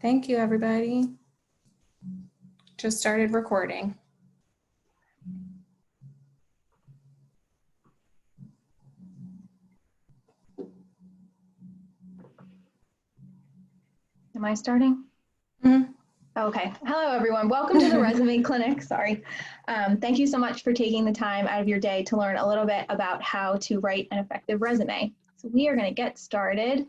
Thank you, everybody. Just started recording. Am I starting? Mm-hmm. Okay. Hello, everyone. Welcome to the Resume Clinic. Sorry. Thank you so much for taking the time out of your day to learn a little bit about how to write an effective resume. So we are going to get started.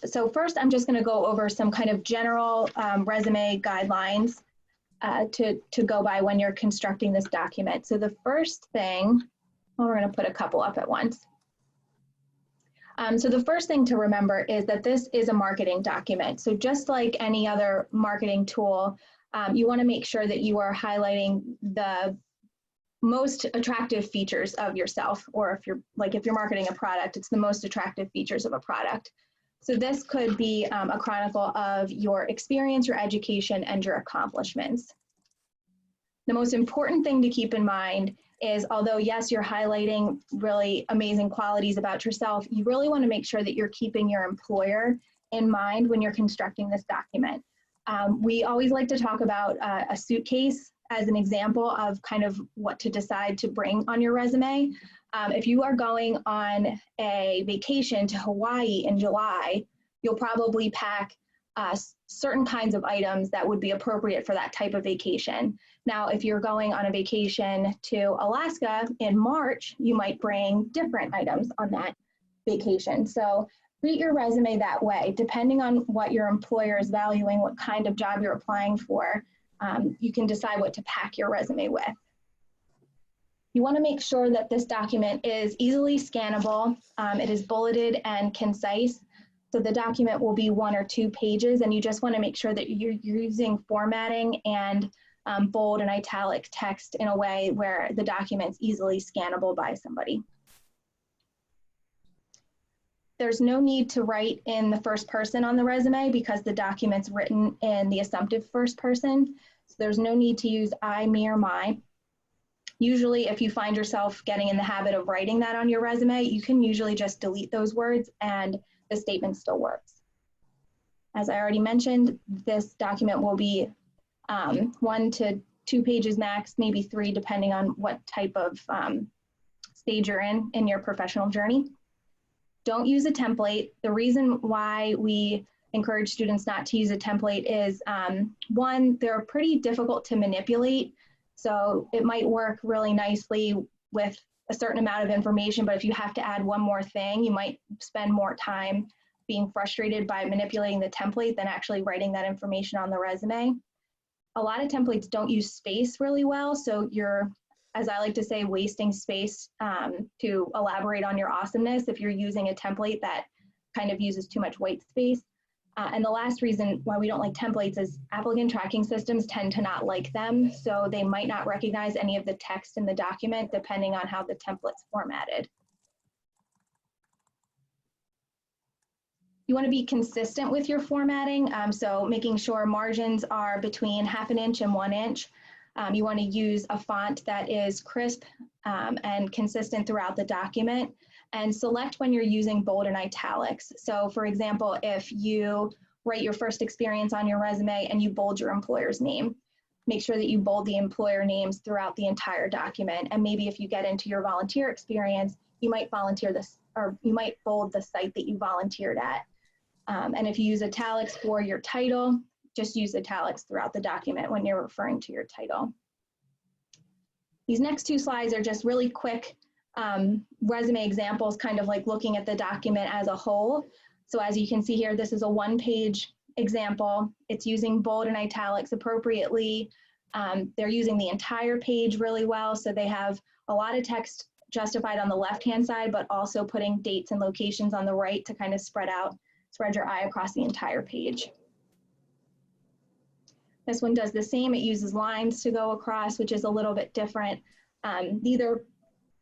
So first, I'm just going to go over some kind of general resume guidelines to go by when you're constructing this document. So the first thing, well, we're going to put a couple up at once. So the first thing to remember is that this is a marketing document. So just like any other marketing tool, you want to make sure that you are highlighting the most attractive features of yourself, or if you're marketing a product, it's the most attractive features of a product. So this could be a chronicle of your experience, your education, and your accomplishments. The most important thing to keep in mind is, although yes, you're highlighting really amazing qualities about yourself, you really want to make sure that you're keeping your employer in mind when you're constructing this document. We always like to talk about a suitcase as an example of kind of what to decide to bring on your resume. If you are going on a vacation to Hawaii in July, you'll probably pack certain kinds of items that would be appropriate for that type of vacation. Now, if you're going on a vacation to Alaska in March, you might bring different items on that vacation. So treat your resume that way. Depending on what your employer is valuing, what kind of job you're applying for, you can decide what to pack your resume with. You want to make sure that this document is easily scannable. It is bulleted and concise. So the document will be 1 or 2 pages, and you just want to make sure that you're using formatting and bold and italic text in a way where the document's easily scannable by somebody. There's no need to write in the first person on the resume because the document's written in the assumptive first person. So there's no need to use I, me, or my. Usually, if you find yourself getting in the habit of writing that on your resume, you can usually just delete those words and the statement still works. As I already mentioned, this document will be 1 to 2 pages max, maybe 3, depending on what type of stage you're in your professional journey. Don't use a template. The reason why we encourage students not to use a template is, 1, they're pretty difficult to manipulate. So it might work really nicely with a certain amount of information, but if you have to add one more thing, you might spend more time being frustrated by manipulating the template than actually writing that information on the resume. A lot of templates don't use space really well, so you're, as I like to say, wasting space to elaborate on your awesomeness if you're using a template that kind of uses too much white space. And the last reason why we don't like templates is applicant tracking systems tend to not like them, so they might not recognize any of the text in the document depending on how the template's formatted. You want to be consistent with your formatting, so making sure margins are between 1/2 inch and 1 inch. You want to use a font that is crisp and consistent throughout the document, and select when you're using bold and italics. So for example, if you write your first experience on your resume and you bold your employer's name, make sure that you bold the employer names throughout the entire document. And maybe if you get into your volunteer experience, you might volunteer this, or you might bold the site that you volunteered at. And if you use italics for your title, just use italics throughout the document when you're referring to your title. These next 2 slides are just really quick resume examples, kind of like looking at the document as a whole. So as you can see here, this is a 1-page example. It's using bold and italics appropriately. They're using the entire page really well, so they have a lot of text justified on the left-hand side, but also putting dates and locations on the right to kind of spread your eye across the entire page. This one does the same. It uses lines to go across, which is a little bit different.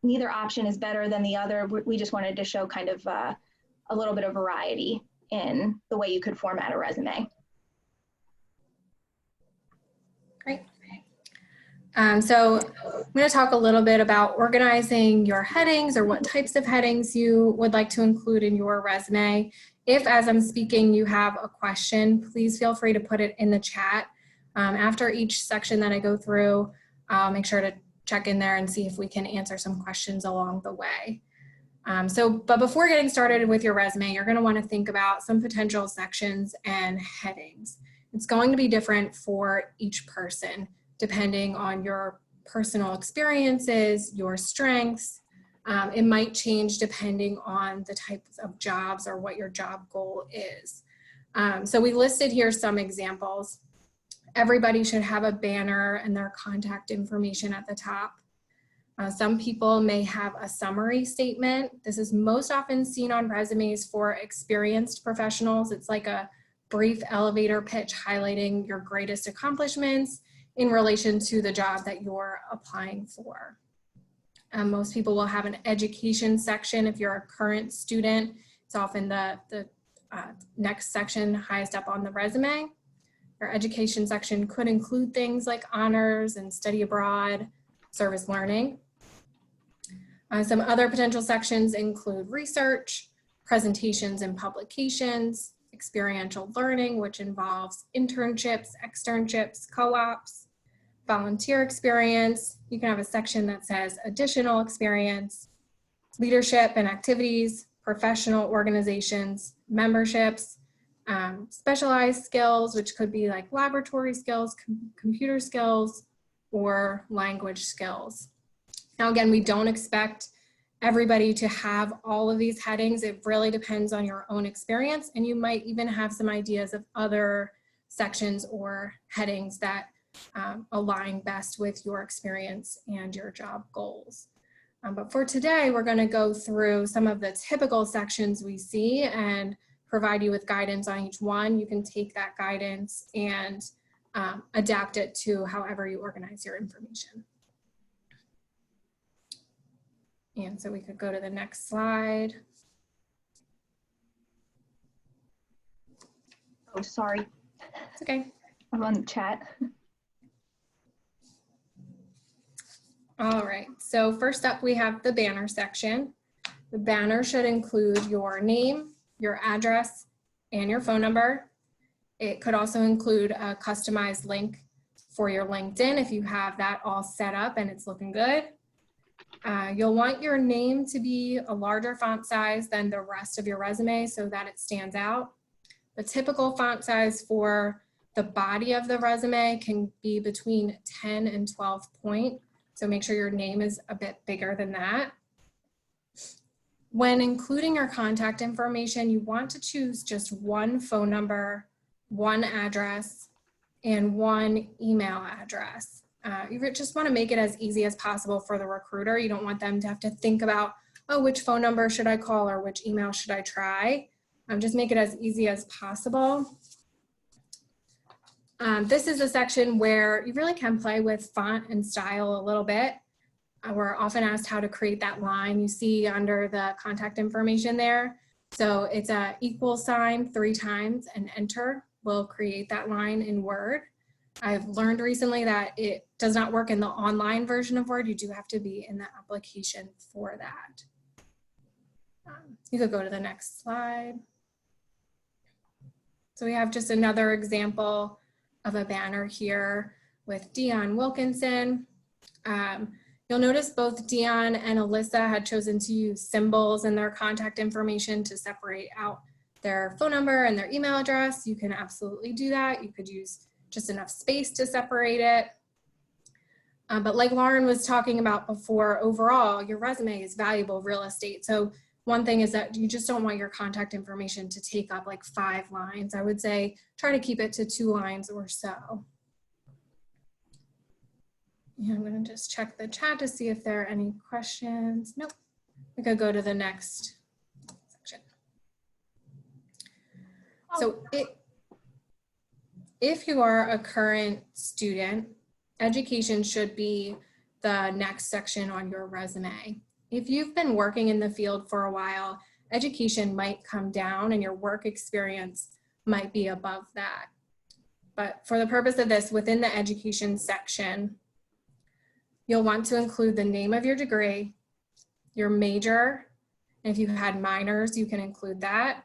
Neither option is better than the other. We just wanted to show kind of a little bit of variety in the way you could format a resume. Great. So I'm going to talk a little bit about organizing your headings or what types of headings you would like to include in your resume. If, as I'm speaking, you have a question, please feel free to put it in the chat. After each section that I go through, I'll make sure to check in there and see if we can answer some questions along the way. But before getting started with your resume, you're going to want to think about some potential sections and headings. It's going to be different for each person, depending on your personal experiences, your strengths. It might change depending on the types of jobs or what your job goal is. So we listed here some examples. Everybody should have a banner and their contact information at the top. Some people may have a summary statement. This is most often seen on resumes for experienced professionals. It's like a brief elevator pitch highlighting your greatest accomplishments in relation to the job that you're applying for. Most people will have an education section. If you're a current student, it's often the next section highest up on the resume. Your education section could include things like honors and study abroad, service learning. Some other potential sections include research, presentations and publications, experiential learning, which involves internships, externships, co-ops, volunteer experience. You can have a section that says additional experience, leadership and activities, professional organizations, memberships, specialized skills, which could be like laboratory skills, computer skills, or language skills. Now, again, we don't expect everybody to have all of these headings. It really depends on your own experience, and you might even have some ideas of other sections or headings that align best with your experience and your job goals. But for today, we're going to go through some of the typical sections we see and provide you with guidance on each one. You can take that guidance and adapt it to however you organize your information. And so we could go to the next slide. Oh, sorry. It's okay. I'm on the chat. All right, so first up we have the banner section. The banner should include your name, your address, and your phone number. It could also include a customized link for your LinkedIn if you have that all set up and it's looking good. You'll want your name to be a larger font size than the rest of your resume so that it stands out. The typical font size for the body of the resume can be between 10 and 12 point. So make sure your name is a bit bigger than that. When including your contact information, you want to choose just one phone number, one address, and one email address. You just want to make it as easy as possible for the recruiter. You don't want them to have to think about, oh, which phone number should I call or which email should I try? Just make it as easy as possible. This is a section where you really can play with font and style a little bit. We're often asked how to create that line you see under the contact information there. So it's a equal sign 3 times and enter will create that line in Word. I've learned recently that it does not work in the online version of Word. You do have to be in the application for that. You could go to the next slide. So we have just another example of a banner here with Dion Wilkinson. You'll notice both Dion and Alyssa had chosen to use symbols in their contact information to separate out their phone number and their email address. You can absolutely do that. You could use just enough space to separate it. But like Lauren was talking about before, overall, your resume is valuable real estate. So one thing is that you just don't want your contact information to take up like 5 lines. I would say try to keep it to 2 lines or so. Yeah, I'm going to just check the chat to see if there are any questions. Nope. We could go to the next section. So if you are a current student, education should be the next section on your resume. If you've been working in the field for a while, education might come down and your work experience might be above that. But for the purpose of this, within the education section, you'll want to include the name of your degree, your major, and if you had minors, you can include that,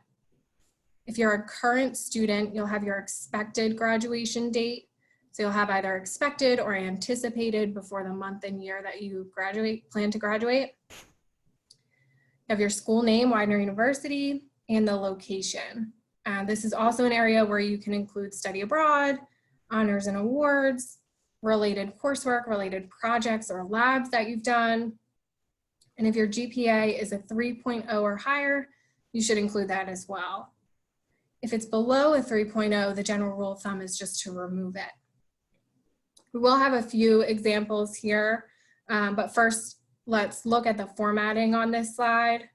If you're a current student, you'll have your expected graduation date. So you'll have either expected or anticipated before the month and year that you plan to graduate. You have your school name, Widener University, and the location. This is also an area where you can include study abroad, honors and awards, related coursework, related projects or labs that you've done. And if your GPA is a 3.0 or higher, you should include that as well. If it's below a 3.0, the general rule of thumb is just to remove it. We will have a few examples here, but first let's look at the formatting on this slide.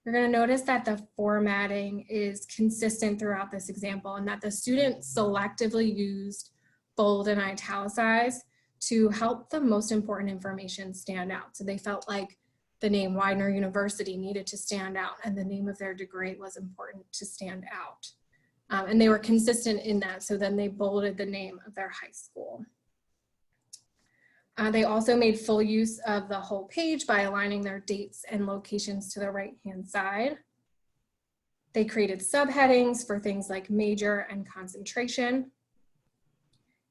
You're going to notice that the formatting is consistent throughout this example and that the student selectively used bold and italicized to help the most important information stand out. So they felt like the name Widener University needed to stand out and the name of their degree was important to stand out. And they were consistent in that, so then they bolded the name of their high school. They also made full use of the whole page by aligning their dates and locations to the right-hand side. They created subheadings for things like major and concentration.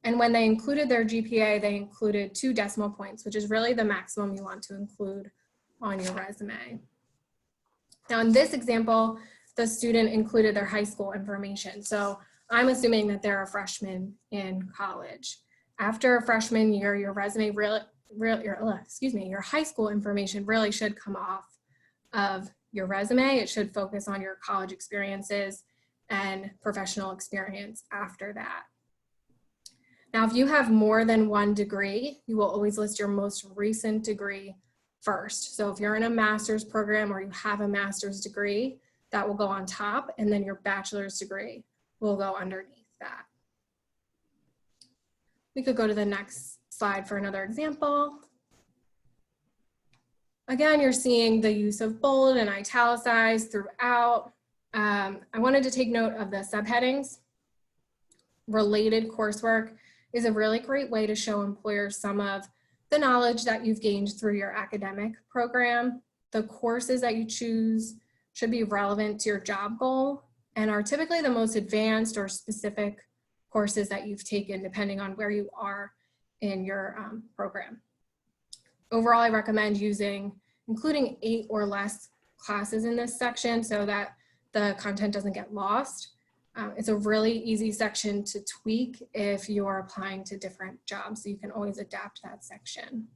And when they included their GPA, they included 2 decimal points, which is really the maximum you want to include on your resume. Now in this example, the student included their high school information. So I'm assuming that they're a freshman in college. After a freshman year, your resume your high school information really should come off of your resume. It should focus on your college experiences and professional experience after that. Now, if you have more than 1 degree, you will always list your most recent degree first. So if you're in a master's program or you have a master's degree, that will go on top, and then your bachelor's degree will go underneath that. We could go to the next slide for another example. Again, you're seeing the use of bold and italicized throughout. I wanted to take note of the subheadings. Related coursework is a really great way to show employers some of the knowledge that you've gained through your academic program. The courses that you choose should be relevant to your job goal and are typically the most advanced or specific courses that you've taken depending on where you are in your program. Overall, I recommend including 8 or less classes in this section so that the content doesn't get lost. It's a really easy section to tweak if you're applying to different jobs, so you can always adapt that section.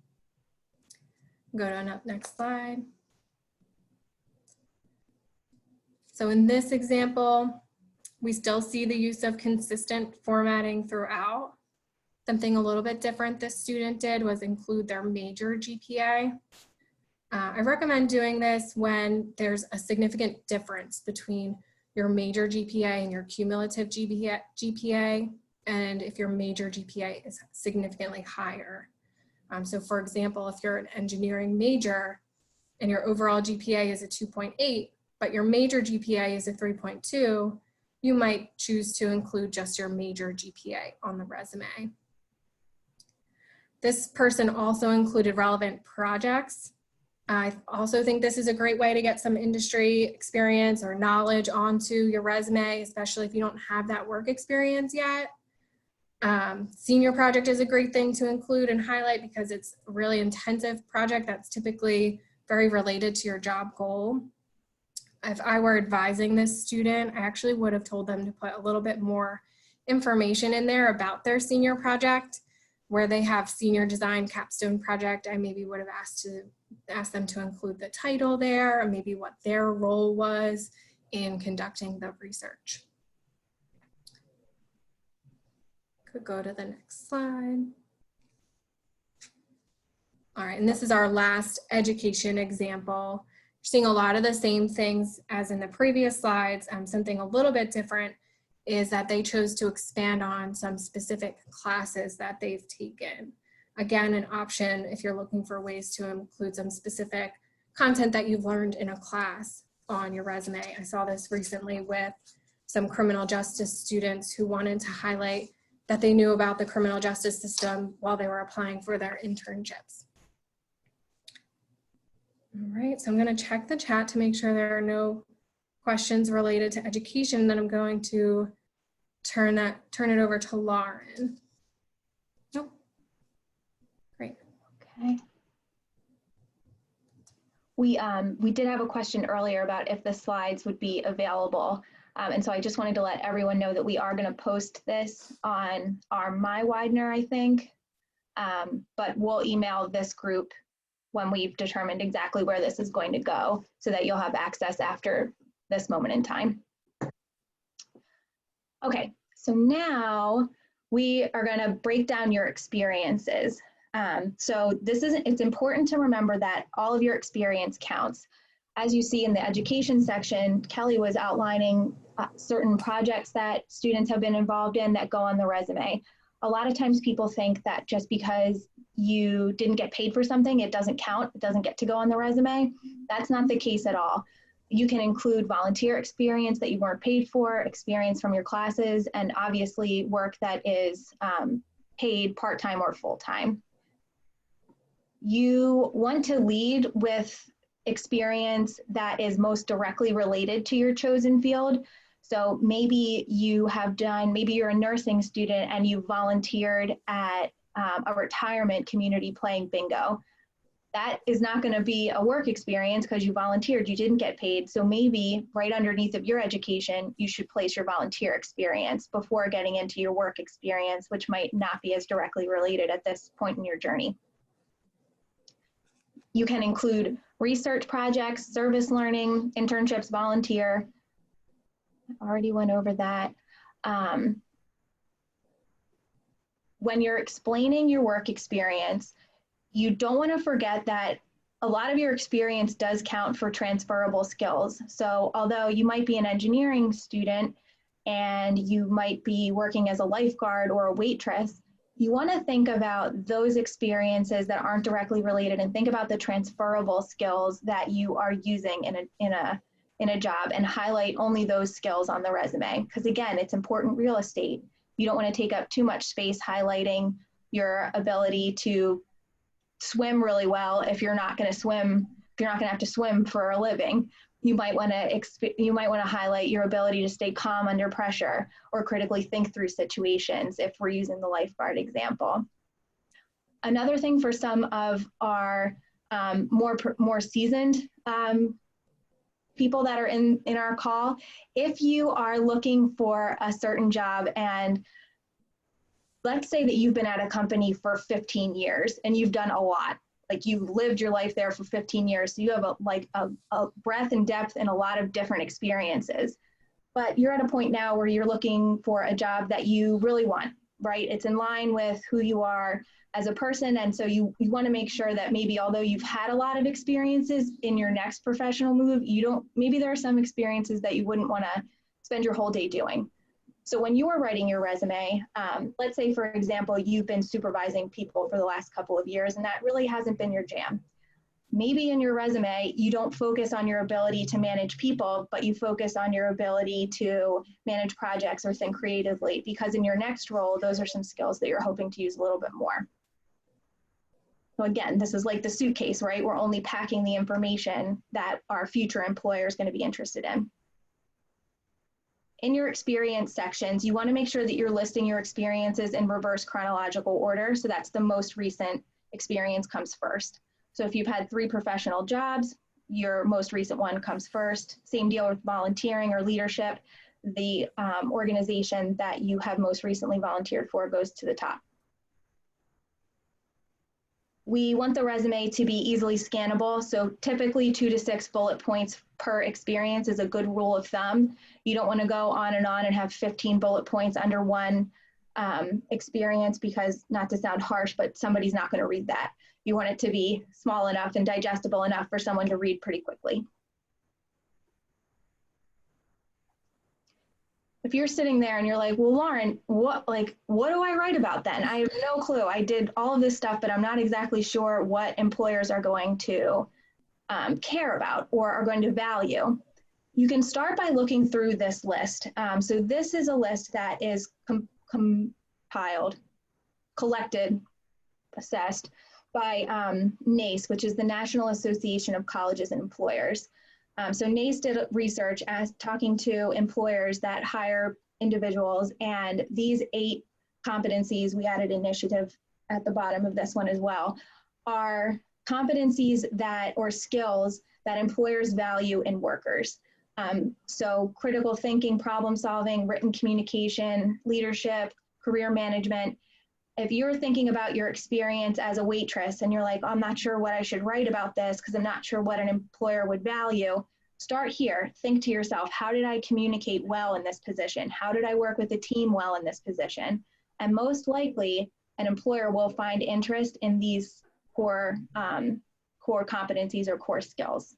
Go to the next slide. So in this example, we still see the use of consistent formatting throughout. Something a little bit different this student did was include their major GPA. I recommend doing this when there's a significant difference between your major GPA and your cumulative GPA, and if your major GPA is significantly higher. So for example, if you're an engineering major and your overall GPA is a 2.8, but your major GPA is a 3.2, you might choose to include just your major GPA on the resume. This person also included relevant projects. I also think this is a great way to get some industry experience or knowledge onto your resume, especially if you don't have that work experience yet. Senior project is a great thing to include and highlight because it's a really intensive project that's typically very related to your job goal. If I were advising this student, I actually would have told them to put a little bit more information in there about their senior project. Where they have senior design capstone project, I maybe would have asked them to include the title there, or maybe what their role was in conducting the research. Could go to the next slide. All right, and this is our last education example. You're seeing a lot of the same things as in the previous slides. Something a little bit different is that they chose to expand on some specific classes that they've taken. Again, an option if you're looking for ways to include some specific content that you've learned in a class on your resume. I saw this recently with some criminal justice students who wanted to highlight that they knew about the criminal justice system while they were applying for their internships. All right, so I'm going to check the chat to make sure there are no questions related to education, then I'm going to turn it over to Lauren. Nope. Great. Okay. We did have a question earlier about if the slides would be available. And so I just wanted to let everyone know that we are going to post this on our My Widener, I think. But we'll email this group when we've determined exactly where this is going to go so that you'll have access after this moment in time. Okay, so now we are going to break down your experiences. So it's important to remember that all of your experience counts. As you see in the education section, Kelly was outlining certain projects that students have been involved in that go on the resume. A lot of times people think that just because you didn't get paid for something, it doesn't count, it doesn't get to go on the resume. That's not the case at all. You can include volunteer experience that you weren't paid for, experience from your classes, and obviously work that is paid part-time or full-time. You want to lead with experience that is most directly related to your chosen field. So maybe you have done, maybe you're a nursing student and you volunteered at a retirement community playing bingo. That is not going to be a work experience because you volunteered, you didn't get paid. So maybe right underneath of your education, you should place your volunteer experience before getting into your work experience, which might not be as directly related at this point in your journey. You can include research projects, service learning, internships, volunteer. I already went over that. When you're explaining your work experience, you don't want to forget that a lot of your experience does count for transferable skills. So although you might be an engineering student and you might be working as a lifeguard or a waitress, you want to think about those experiences that aren't directly related and think about the transferable skills that you are using in a job and highlight only those skills on the resume. Because again, it's important real estate. You don't want to take up too much space highlighting your ability to swim really well if you're not going to swim, if you're not going to have to swim for a living. You might want to highlight your ability to stay calm under pressure or critically think through situations if we're using the lifeguard example. Another thing for some of our more seasoned people that are in our call, if you are looking for a certain job and let's say that you've been at a company for 15 years and you've done a lot, like you've lived your life there for 15 years. So you have a breadth and depth and a lot of different experiences, but you're at a point now where you're looking for a job that you really want, right? It's in line with who you are as a person. And so you want to make sure that maybe although you've had a lot of experiences in your next professional move, maybe there are some experiences that you wouldn't want to spend your whole day doing. So when you are writing your resume, let's say, for example, you've been supervising people for the last couple of years and that really hasn't been your jam. Maybe in your resume, you don't focus on your ability to manage people, but you focus on your ability to manage projects or think creatively, because in your next role, those are some skills that you're hoping to use a little bit more. So again, this is like the suitcase, right? We're only packing the information that our future employer is going to be interested in. In your experience sections, you want to make sure that you're listing your experiences in reverse chronological order. So that's the most recent experience comes first. So if you've had 3 professional jobs, your most recent one comes first. Same deal with volunteering or leadership. The organization that you have most recently volunteered for goes to the top. We want the resume to be easily scannable. So typically 2 to 6 bullet points per experience is a good rule of thumb. You don't want to go on and have 15 bullet points under one experience because, not to sound harsh, but somebody's not going to read that. You want it to be small enough and digestible enough for someone to read pretty quickly. If you're sitting there and you're like, well, Lauren, what do I write about then? I have no clue. I did all of this stuff, but I'm not exactly sure what employers are going to care about or are going to value. You can start by looking through this list. So this is a list that is compiled, collected, assessed by NACE, which is the National Association of Colleges and Employers. So NACE did research as talking to employers that hire individuals, and these 8 competencies, we added initiative at the bottom of this one as well, are competencies that, or skills that employers value in workers. So critical thinking, problem solving, written communication, leadership, career management. If you're thinking about your experience as a waitress and you're like, oh, I'm not sure what I should write about this because I'm not sure what an employer would value, start here. Think to yourself, how did I communicate well in this position? How did I work with the team well in this position? And most likely, an employer will find interest in these core competencies or core skills.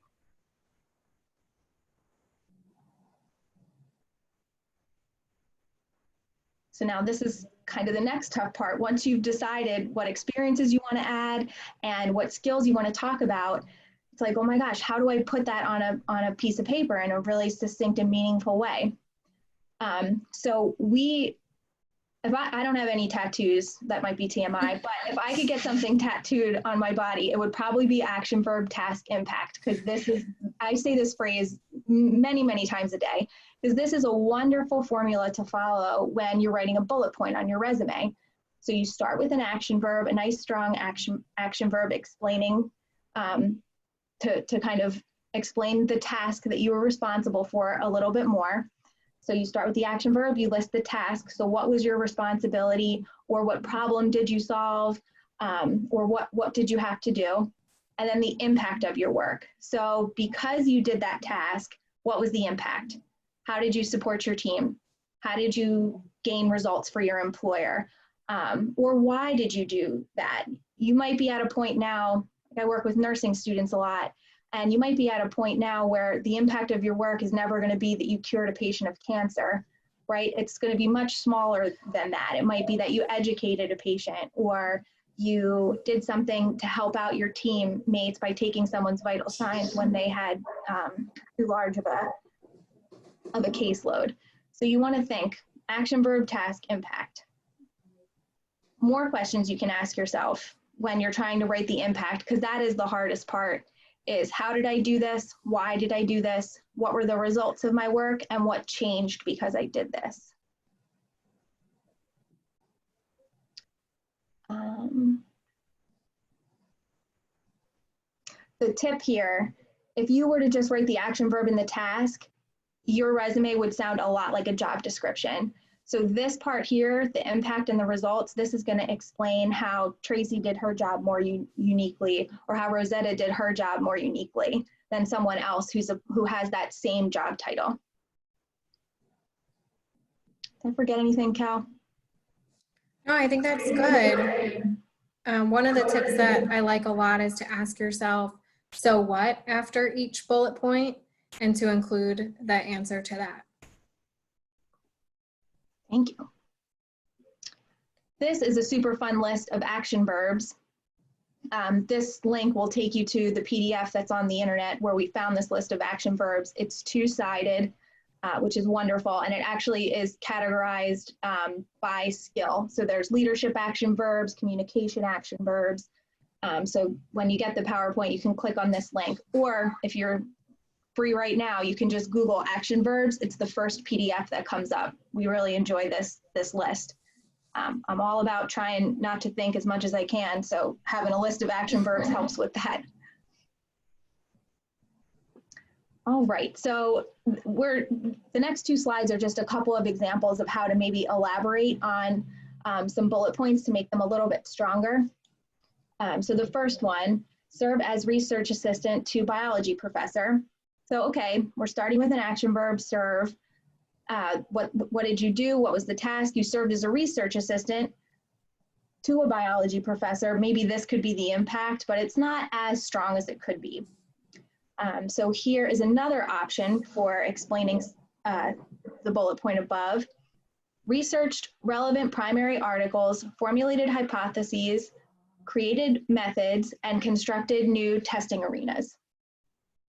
So now this is kind of the next tough part. Once you've decided what experiences you want to add and what skills you want to talk about, it's like, oh my gosh, how do I put that on a piece of paper in a really succinct and meaningful way? So if I don't have any tattoos, that might be TMI, but if I could get something tattooed on my body, it would probably be action, verb, task, impact, because this is, I say this phrase many, many times a day, because this is a wonderful formula to follow when you're writing a bullet point on your resume. So you start with an action verb, a nice strong action verb explaining, to kind of explain the task that you were responsible for a little bit more. So you start with the action verb, you list the task. So what was your responsibility, or what problem did you solve, or what did you have to do? And then the impact of your work. So because you did that task, what was the impact? How did you support your team? How did you gain results for your employer? Or why did you do that? You might be at a point now, I work with nursing students a lot, and you might be at a point now where the impact of your work is never going to be that you cured a patient of cancer, right? It's going to be much smaller than that. It might be that you educated a patient, or you did something to help out your teammates by taking someone's vital signs when they had too large of a caseload. So you want to think action, verb, task, impact. More questions you can ask yourself when you're trying to write the impact, because that is the hardest part, is how did I do this? Why did I do this? What were the results of my work, and what changed because I did this? The tip here, if you were to just write the action, verb, and the task, your resume would sound a lot like a job description. So this part here, the impact and the results, this is going to explain how Tracy did her job more uniquely, or how Rosetta did her job more uniquely than someone else who has that same job title. Did I forget anything, Cal? No, I think that's good. One of the tips that I like a lot is to ask yourself, so what, after each bullet point, and to include the answer to that. Thank you. This is a super fun list of action verbs. This link will take you to the PDF that's on the internet where we found this list of action verbs. It's two-sided, which is wonderful, and it actually is categorized by skill. So there's leadership action verbs, communication action verbs. So when you get the PowerPoint, you can click on this link, or if you're free right now, you can just Google action verbs. It's the first PDF that comes up. We really enjoy this list. I'm all about trying not to think as much as I can, so having a list of action verbs helps with that. All right, so the next two slides are just a couple of examples of how to maybe elaborate on some bullet points to make them a little bit stronger. So the first one, serve as research assistant to biology professor. So, okay, we're starting with an action verb, serve. What did you do? What was the task? You served as a research assistant to a biology professor. Maybe this could be the impact, but it's not as strong as it could be. So here is another option for explaining the bullet point above. Researched relevant primary articles, formulated hypotheses, created methods, and constructed new testing arenas.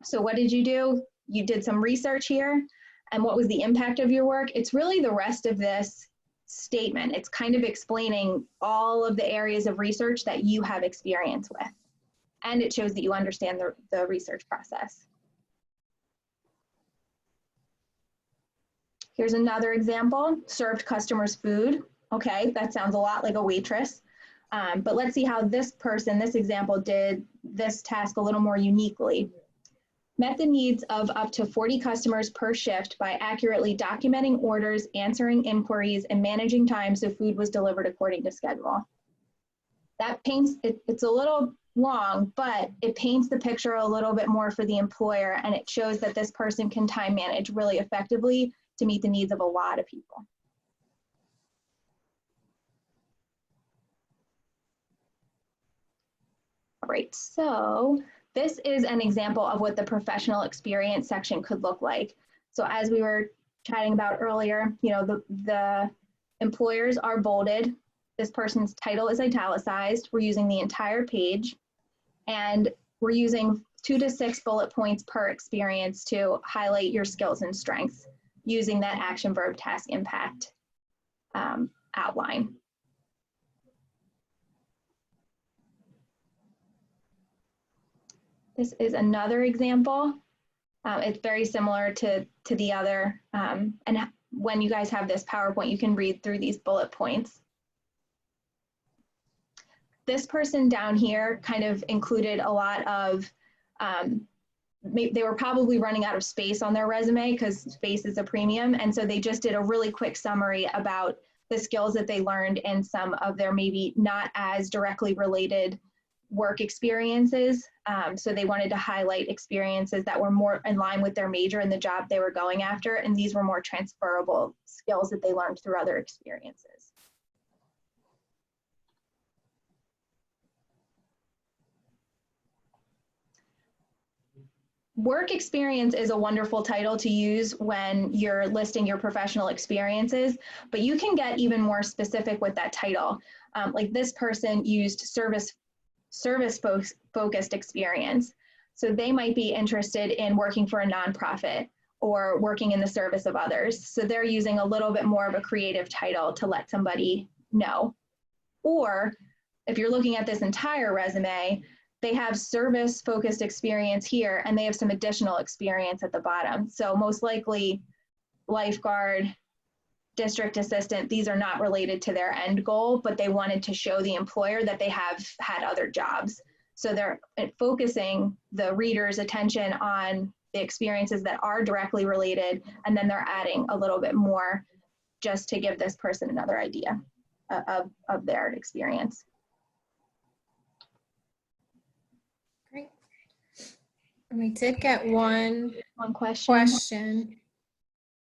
So what did you do? You did some research here. And what was the impact of your work? It's really the rest of this statement. It's kind of explaining all of the areas of research that you have experience with. And it shows that you understand the research process. Here's another example, served customers food. Okay, that sounds a lot like a waitress. But let's see how this example did this task a little more uniquely. Met the needs of up to 40 customers per shift by accurately documenting orders, answering inquiries, and managing time so food was delivered according to schedule. That paints, it's a little long, but it paints the picture a little bit more for the employer, and it shows that this person can time manage really effectively to meet the needs of a lot of people. All right, so this is an example of what the professional experience section could look like. So as we were chatting about earlier, you know, the employers are bolded. This person's title is italicized. We're using the entire page, and we're using 2 to 6 bullet points per experience to highlight your skills and strengths using that action, verb, task, impact outline. This is another example. It's very similar to the other. And when you guys have this PowerPoint, you can read through these bullet points. This person down here kind of included a lot of, they were probably running out of space on their resume because space is a premium. And so they just did a really quick summary about the skills that they learned in some of their maybe not as directly related work experiences. So they wanted to highlight experiences that were more in line with their major and the job they were going after. And these were more transferable skills that they learned through other experiences. Work experience is a wonderful title to use when you're listing your professional experiences, but you can get even more specific with that title. Like this person used service-focused experience. So they might be interested in working for a nonprofit or working in the service of others. So they're using a little bit more of a creative title to let somebody know. Or if you're looking at this entire resume, they have service-focused experience here, and they have some additional experience at the bottom. So most likely lifeguard, district assistant, these are not related to their end goal, but they wanted to show the employer that they have had other jobs. So they're focusing the reader's attention on the experiences that are directly related, and then they're adding a little bit more just to give this person another idea of their experience. Great. And we did get one question.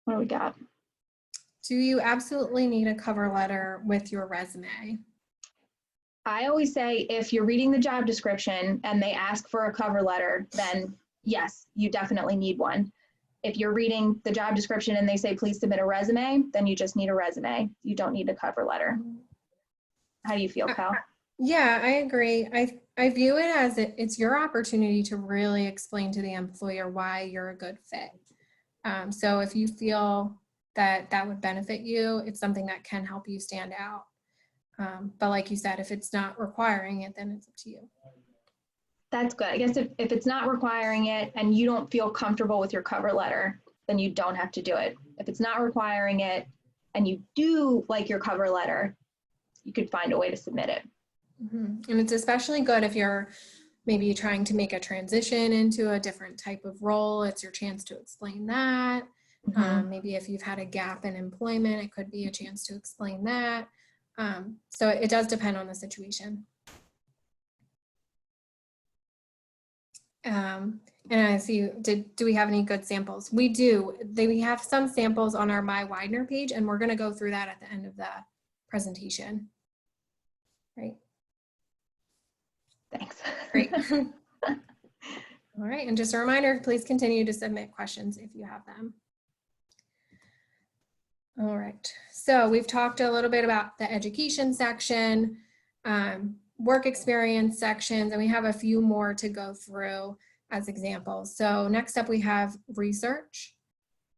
What do we got? Do you absolutely need a cover letter with your resume? I always say if you're reading the job description and they ask for a cover letter, then yes, you definitely need one. If you're reading the job description and they say, please submit a resume, then you just need a resume. You don't need a cover letter. How do you feel, Cal? Yeah, I agree. I view it as it's your opportunity to really explain to the employer why you're a good fit. So if you feel that would benefit you, it's something that can help you stand out. But like you said, if it's not requiring it, then it's up to you. That's good. I guess if it's not requiring it and you don't feel comfortable with your cover letter, then you don't have to do it. If it's not requiring it and you do like your cover letter, you could find a way to submit it. Mm-hmm. And it's especially good if you're maybe trying to make a transition into a different type of role. It's your chance to explain that. Mm-hmm. Maybe if you've had a gap in employment, it could be a chance to explain that. So it does depend on the situation. And I see, do we have any good samples? We do. We have some samples on our My Widener page, and we're going to go through that at the end of the presentation. Right. Thanks. Great. All right. And just a reminder, please continue to submit questions if you have them. All right. So we've talked a little bit about the education section, work experience sections, and we have a few more to go through as examples. So next up we have research.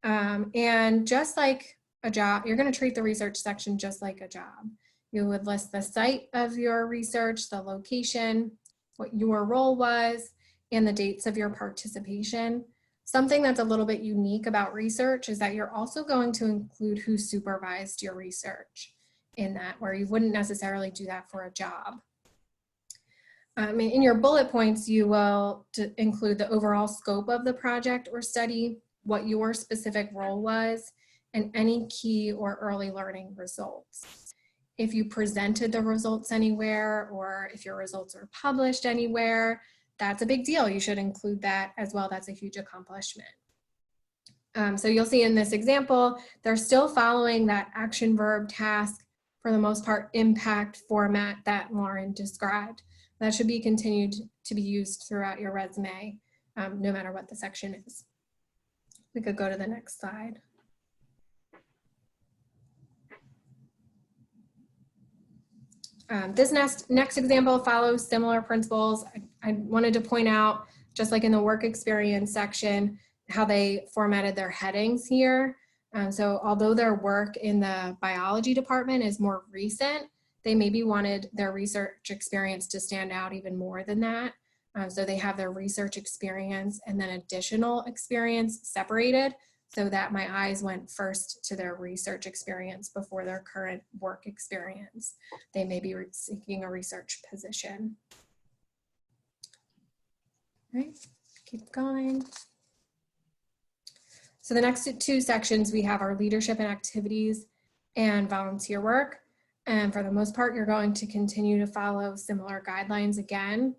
And just like a job, you're going to treat the research section just like a job. You would list the site of your research, the location, what your role was, and the dates of your participation. Something that's a little bit unique about research is that you're also going to include who supervised your research in that, where you wouldn't necessarily do that for a job. In your bullet points, you will include the overall scope of the project or study, what your specific role was, and any key or early learning results. If you presented the results anywhere, or if your results were published anywhere, that's a big deal. You should include that as well. That's a huge accomplishment. So you'll see in this example, they're still following that action verb task, for the most part, impact format that Lauren described. That should be continued to be used throughout your resume, no matter what the section is. We could go to the next slide. This next example follows similar principles. I wanted to point out, just like in the work experience section, how they formatted their headings here. So although their work in the biology department is more recent, they maybe wanted their research experience to stand out even more than that. So they have their research experience and then additional experience separated, so that my eyes went first to their research experience before their current work experience. They may be seeking a research position. All right, keep going. So the next two sections we have are leadership and activities and volunteer work. And for the most part, you're going to continue to follow similar guidelines again.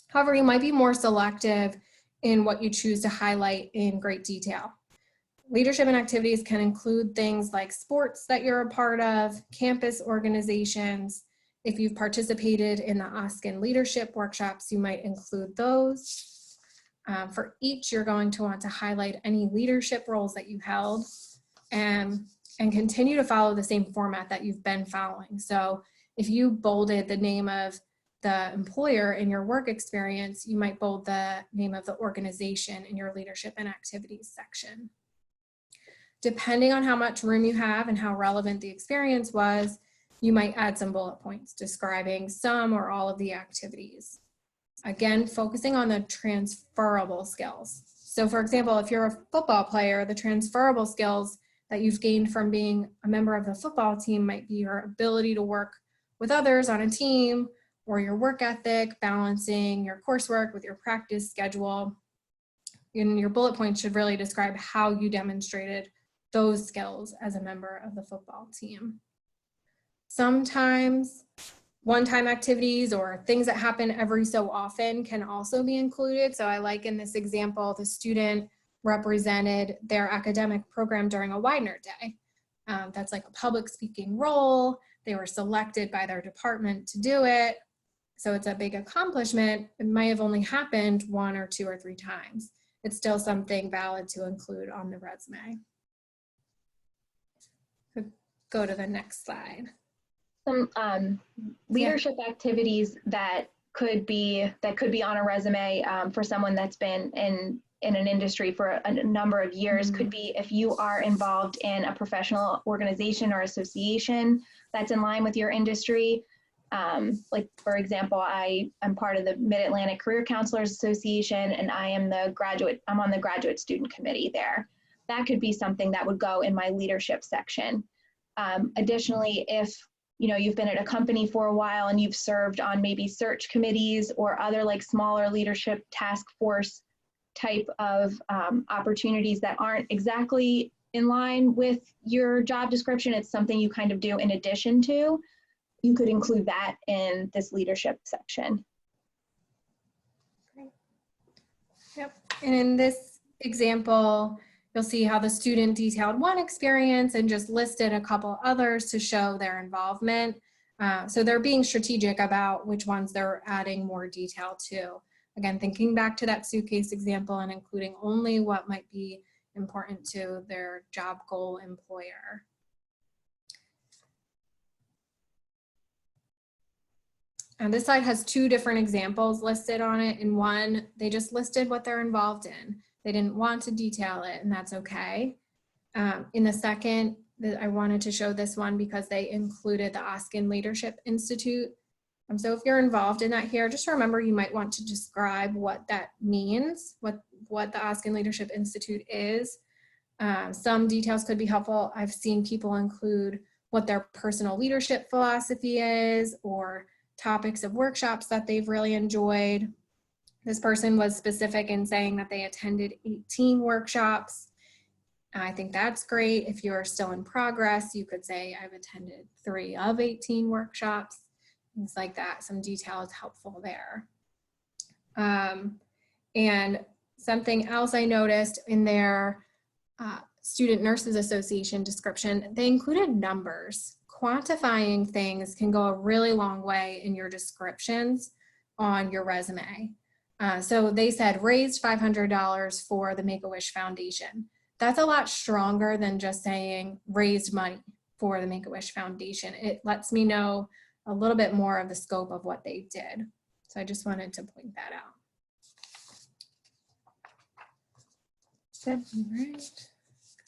However, you might be more selective in what you choose to highlight in great detail. Leadership and activities can include things like sports that you're a part of, campus organizations. If you've participated in the OSCIN leadership workshops, you might include those. For each, you're going to want to highlight any leadership roles that you held and continue to follow the same format that you've been following. So if you bolded the name of the employer in your work experience, you might bold the name of the organization in your leadership and activities section. Depending on how much room you have and how relevant the experience was, you might add some bullet points describing some or all of the activities. Again, focusing on the transferable skills. So for example, if you're a football player, the transferable skills that you've gained from being a member of the football team might be your ability to work with others on a team, or your work ethic, balancing your coursework with your practice schedule. And your bullet points should really describe how you demonstrated those skills as a member of the football team. Sometimes one-time activities or things that happen every so often can also be included. So I like in this example, the student represented their academic program during a Widener Day. That's like a public speaking role. They were selected by their department to do it. So it's a big accomplishment. It might have only happened 1 or 2 or 3 times. It's still something valid to include on the resume. Go to the next slide. Some leadership activities that could be on a resume for someone that's been in an industry for a number of years could be if you are involved in a professional organization or association that's in line with your industry. Like for example, I'm part of the Mid-Atlantic Career Counselors Association, and I'm on the graduate student committee there. That could be something that would go in my leadership section. Additionally, if you've been at a company for a while and you've served on maybe search committees or other like smaller leadership task force type of opportunities that aren't exactly in line with your job description, it's something you kind of do in addition to, you could include that in this leadership section. Great. Yep, and in this example, you'll see how the student detailed one experience and just listed a couple others to show their involvement. So they're being strategic about which ones they're adding more detail to. Again, thinking back to that suitcase example and including only what might be important to their job goal employer. And this slide has 2 different examples listed on it. In one, they just listed what they're involved in. They didn't want to detail it, and that's okay. In the second, I wanted to show this one because they included the OSCIN Leadership Institute So if you're involved in that here, just remember you might want to describe what that means, what the Oskin Leadership Institute is. Some details could be helpful. I've seen people include what their personal leadership philosophy is or topics of workshops that they've really enjoyed. This person was specific in saying that they attended 18 workshops. I think that's great. If you're still in progress, you could say I've attended 3 of 18 workshops, things like that. Some detail is helpful there. And something else I noticed in their Student Nurses Association description, they included numbers. Quantifying things can go a really long way in your descriptions on your resume. So they said raised $500 for the Make-A-Wish Foundation. That's a lot stronger than just saying raised money for the Make-A-Wish Foundation. It lets me know a little bit more of the scope of what they did. So I just wanted to point that out. All right,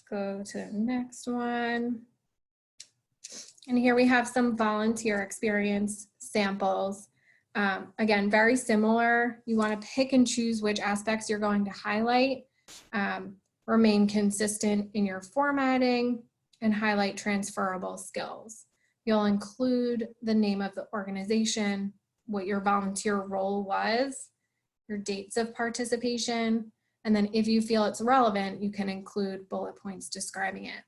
go to the next one. And here we have some volunteer experience samples. Again, very similar. You want to pick and choose which aspects you're going to highlight. Remain consistent in your formatting and highlight transferable skills. You'll include the name of the organization, what your volunteer role was, your dates of participation, and then if you feel it's relevant, you can include bullet points describing it.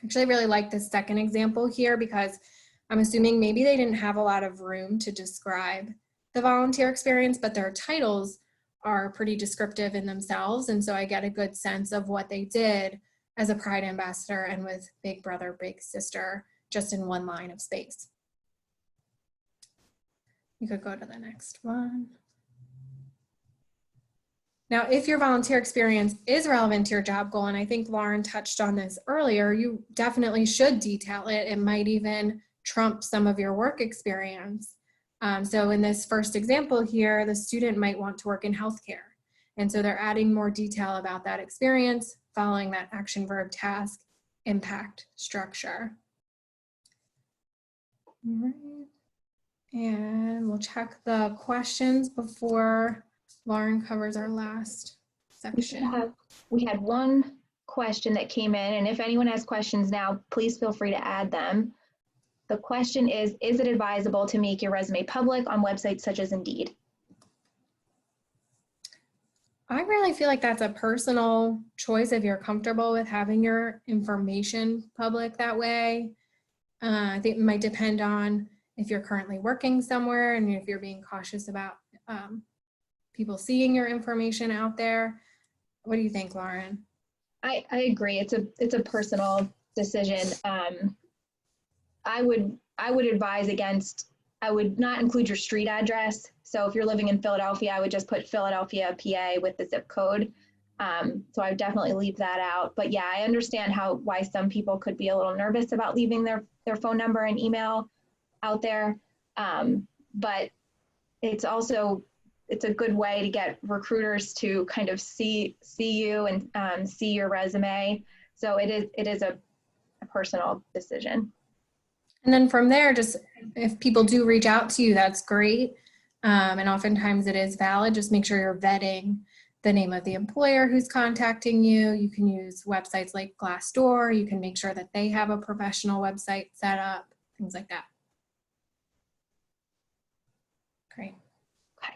Actually, I really like this second example here because I'm assuming maybe they didn't have a lot of room to describe the volunteer experience, but their titles are pretty descriptive in themselves. And so I get a good sense of what they did as a Pride ambassador and with Big Brother, Big Sister, just in one line of space. You could go to the next one. Now, if your volunteer experience is relevant to your job goal, and I think Lauren touched on this earlier, you definitely should detail it. It might even trump some of your work experience. So in this first example here, the student might want to work in healthcare. And so they're adding more detail about that experience, following that action, verb, task, impact, structure. All right. And we'll check the questions before Lauren covers our last section. We had one question that came in, and if anyone has questions now, please feel free to add them. The question is it advisable to make your resume public on websites such as Indeed? I really feel like that's a personal choice if you're comfortable with having your information public that way. I think it might depend on if you're currently working somewhere and if you're being cautious about people seeing your information out there. What do you think, Lauren? I agree. It's a personal decision. I would advise against, I would not include your street address. So if you're living in Philadelphia, I would just put Philadelphia, PA with the zip code. So I would definitely leave that out. But yeah, I understand why some people could be a little nervous about leaving their phone number and email out there. But it's a good way to get recruiters to kind of see you and see your resume. So it is a personal decision. And then from there, just if people do reach out to you, that's great. And oftentimes it is valid. Just make sure you're vetting the name of the employer who's contacting you. You can use websites like Glassdoor. You can make sure that they have a professional website set up, things like that. Great. Okay.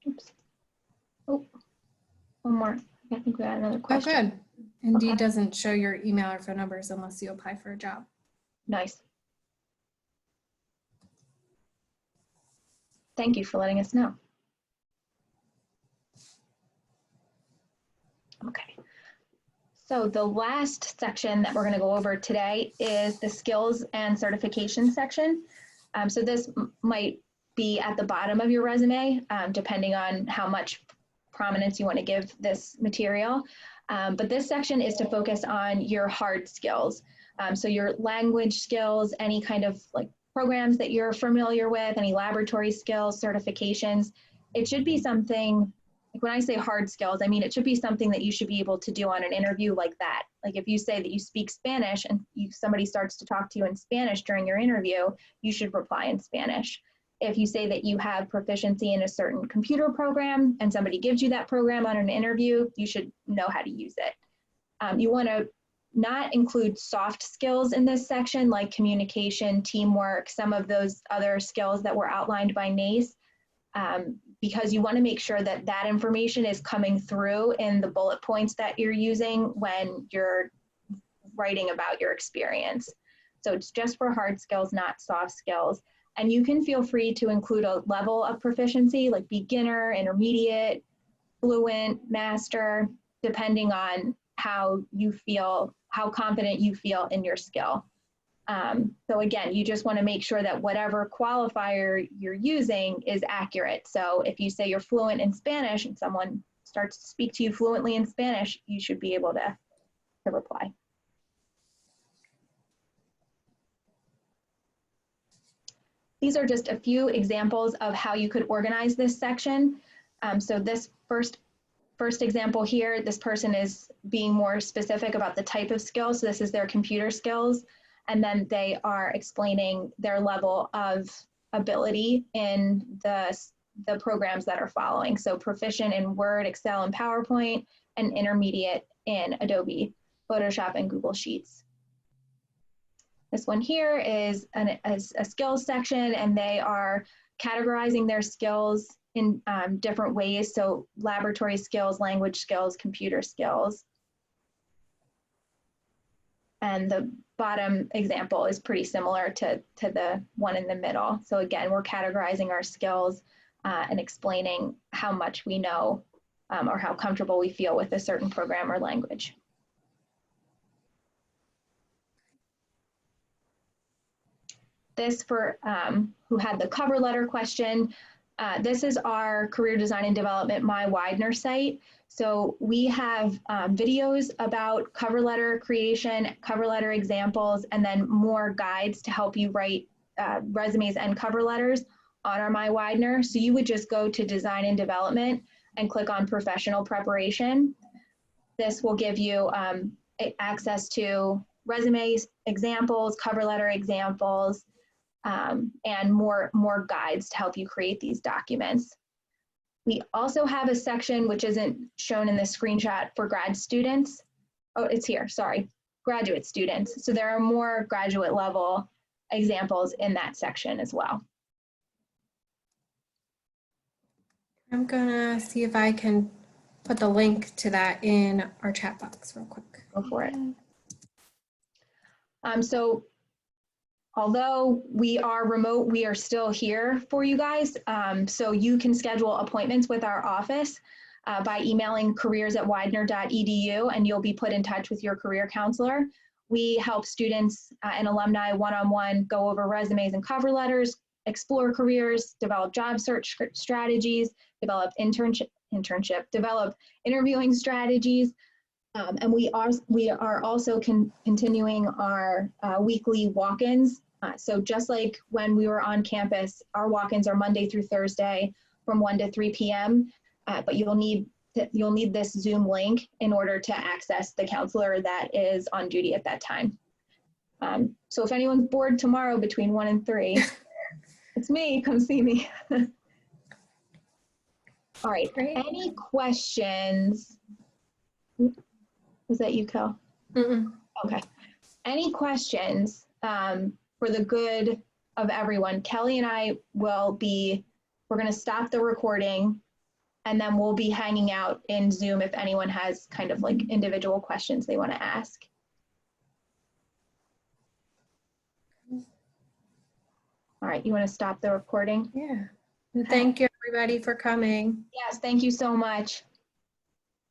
Oops. Oh, one more. I think we got another question. Oh, good. Indeed Okay. doesn't show your email or phone numbers unless you apply for a job. Nice. Thank you for letting us know. Okay. So the last section that we're going to go over today is the skills and certification section. So this might be at the bottom of your resume, depending on how much prominence you want to give this material. But this section is to focus on your hard skills. So your language skills, any kind of like programs that you're familiar with, any laboratory skills, certifications. It should be something when I say hard skills, I mean, it should be something that you should be able to do on an interview like that. Like if you say that you speak Spanish and somebody starts to talk to you in Spanish during your interview, you should reply in Spanish. If you say that you have proficiency in a certain computer program and somebody gives you that program on an interview, you should know how to use it. You want to not include soft skills in this section, like communication, teamwork, some of those other skills that were outlined by NACE, because you want to make sure that that information is coming through in the bullet points that you're using when you're writing about your experience. So it's just for hard skills, not soft skills. And you can feel free to include a level of proficiency like beginner, intermediate, fluent, master, depending on how you feel, how confident you feel in your skill. So again, you just want to make sure that whatever qualifier you're using is accurate. So if you say you're fluent in Spanish and someone starts to speak to you fluently in Spanish, you should be able to reply. These are just a few examples of how you could organize this section. So this first example here, this person is being more specific about the type of skills. So this is their computer skills. And then they are explaining their level of ability in the programs that are following. So proficient in Word, Excel, and PowerPoint, and intermediate in Adobe, Photoshop, and Google Sheets. This one here is a skills section, and they are categorizing their skills in different ways. So laboratory skills, language skills, computer skills. And the bottom example is pretty similar to the one in the middle. So again, we're categorizing our skills and explaining how much we know or how comfortable we feel with a certain program or language. This for who had the cover letter question. This is our Career Design and Development My Widener site. So we have videos about cover letter creation, cover letter examples, and then more guides to help you write resumes and cover letters on our My Widener. So you would just go to Design and Development and click on Professional Preparation. This will give you access to resumes, examples, cover letter examples, and more guides to help you create these documents. We also have a section which isn't shown in this screenshot for grad students. Oh, it's here, sorry, graduate students. So there are more graduate level examples in that section as well. I'm gonna see if I can put the link to that in our chat box real quick. Go for it. So although we are remote, we are still here for you guys. So you can schedule appointments with our office by emailing careers@widener.edu, and you'll be put in touch with your career counselor. We help students and alumni one-on-one go over resumes and cover letters, explore careers, develop job search strategies, develop develop interviewing strategies. And we are also continuing our weekly walk-ins. So just like when we were on campus, our walk-ins are Monday through Thursday from 1 to 3 p.m. But you'll need this Zoom link in order to access the counselor that is on duty at that time. So if anyone's bored tomorrow between 1 and 3, it's me. Come see me. All right. Great. Any questions? Was that you, Kel? Mm-mm. Okay. Any questions for the good of everyone? Kelly and I we're going to stop the recording, and then we'll be hanging out in Zoom if anyone has kind of like individual questions they want to ask. All right, you want to stop the recording? Yeah. And thank you everybody for coming. Yes, thank you so much.